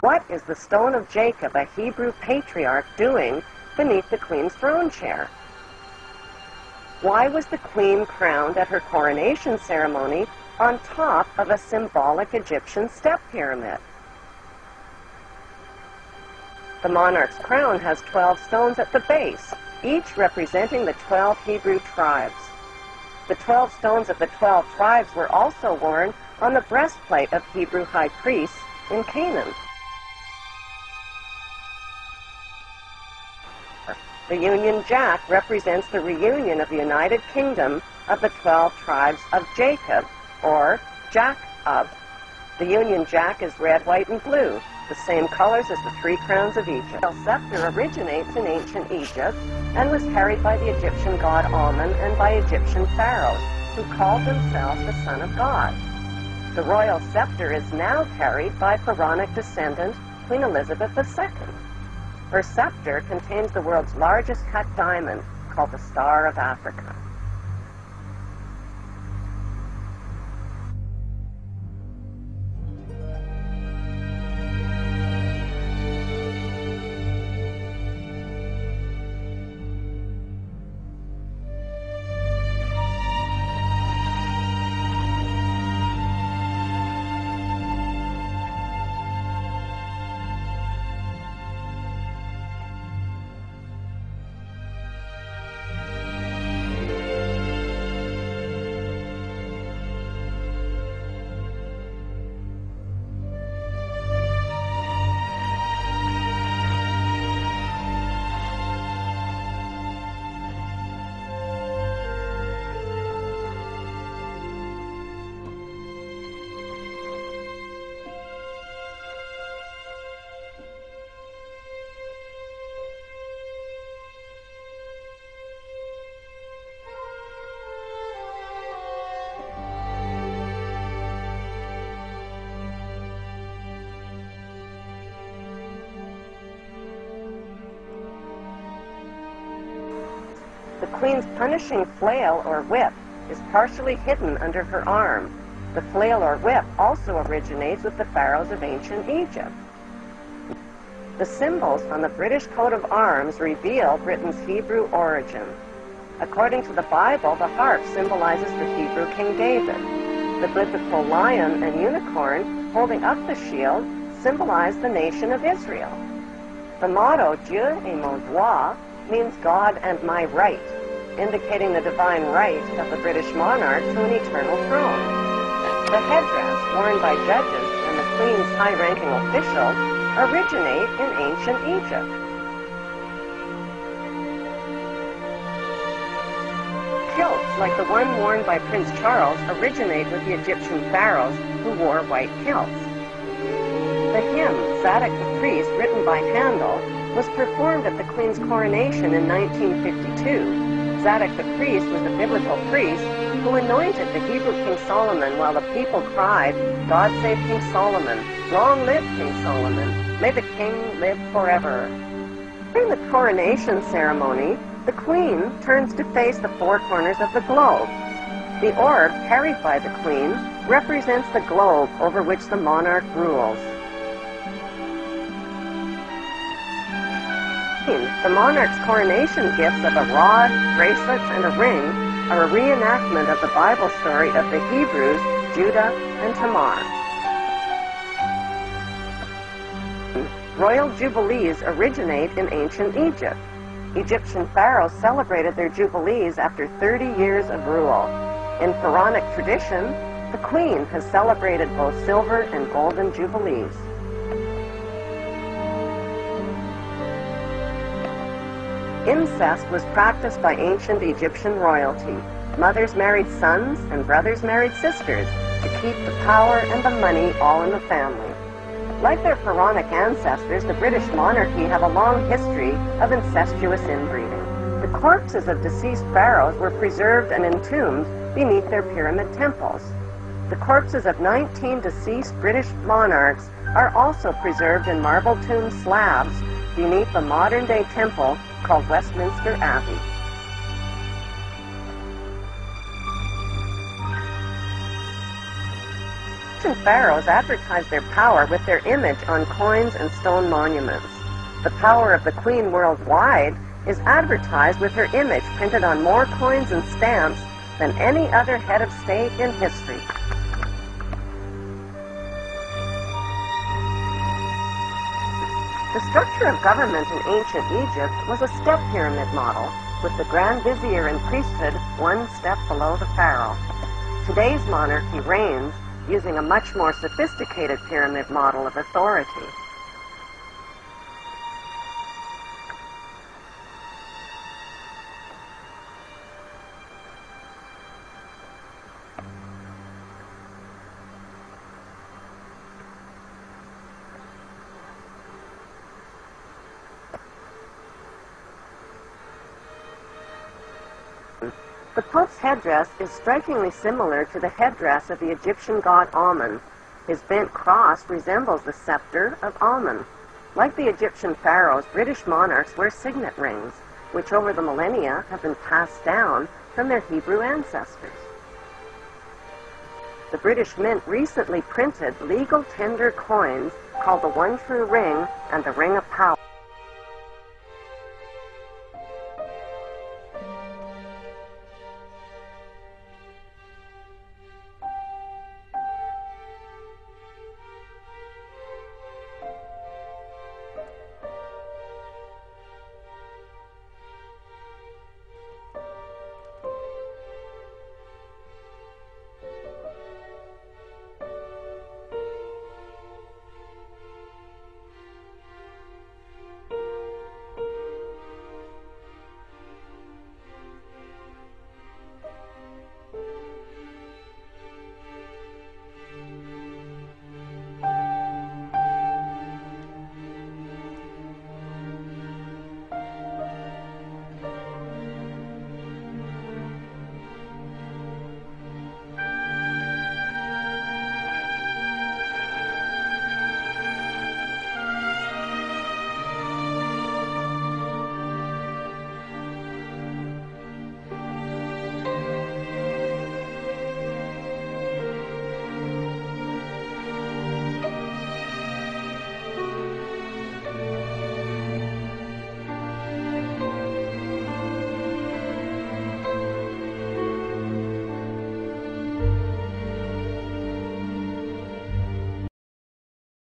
What is the stone of Jacob, a Hebrew patriarch, doing beneath the queen's throne chair? Why was the queen crowned at her coronation ceremony on top of a symbolic Egyptian step pyramid? The monarch's crown has 12 stones at the base, each representing the 12 Hebrew tribes. The 12 stones of the 12 tribes were also worn on the breastplate of Hebrew high priests in Canaan. The Union Jack represents the reunion of the United Kingdom of the 12 tribes of Jacob, or Jacob. The Union Jack is red, white, and blue, the same colors as the 3 crowns of Egypt. The scepter originates in ancient Egypt and was carried by the Egyptian god Amun and by Egyptian pharaohs, who called themselves the Son of God. The royal scepter is now carried by pharaonic descendant Queen Elizabeth II. Her scepter contains the world's largest cut diamond, called the Star of Africa. The queen's punishing flail or whip is partially hidden under her arm. The flail or whip also originates with the pharaohs of ancient Egypt. The symbols on the British coat of arms reveal Britain's Hebrew origin. According to the Bible, the harp symbolizes the Hebrew King David. The biblical lion and unicorn holding up the shield symbolize the nation of Israel. The motto, Dieu et mon droit, means God and my right, indicating the divine right of the British monarch to an eternal throne. The headdress worn by judges and the Queen's high-ranking official originate in ancient Egypt. Kilts, like the one worn by Prince Charles, originate with the Egyptian pharaohs who wore white kilts. The hymn, Zadok the Priest, written by Handel, was performed at the Queen's coronation in 1952. Zadok the Priest was the biblical priest who anointed the Hebrew King Solomon while the people cried, "God save King Solomon! Long live King Solomon! May the king live forever!" During the coronation ceremony, the Queen turns to face the 4 corners of the globe. The orb carried by the Queen represents the globe over which the monarch rules. The monarch's coronation gifts of a rod, bracelets, and a ring are a reenactment of the Bible story of the Hebrews, Judah, and Tamar. Royal jubilees originate in ancient Egypt. Egyptian pharaohs celebrated their jubilees after 30 years of rule. In pharaonic tradition, the Queen has celebrated both silver and golden jubilees. Incest was practiced by ancient Egyptian royalty. Mothers married sons and brothers married sisters to keep the power and the money all in the family. Like their pharaonic ancestors, the British monarchy have a long history of incestuous inbreeding. The corpses of deceased pharaohs were preserved and entombed beneath their pyramid temples. The corpses of 19 deceased British monarchs are also preserved in marble tomb slabs beneath the modern-day temple called Westminster Abbey. Egyptian pharaohs advertised their power with their image on coins and stone monuments. The power of the queen worldwide is advertised with her image printed on more coins and stamps than any other head of state in history. The structure of government in ancient Egypt was a step pyramid model, with the Grand Vizier and priesthood one step below the pharaoh. Today's monarchy reigns using a much more sophisticated pyramid model of authority. The Pope's headdress is strikingly similar to the headdress of the Egyptian god Amun. His bent cross resembles the scepter of Amun. Like the Egyptian pharaohs, British monarchs wear signet rings, which over the millennia have been passed down from their Hebrew ancestors. The British Mint recently printed legal tender coins called the One True Ring and the Ring of Power.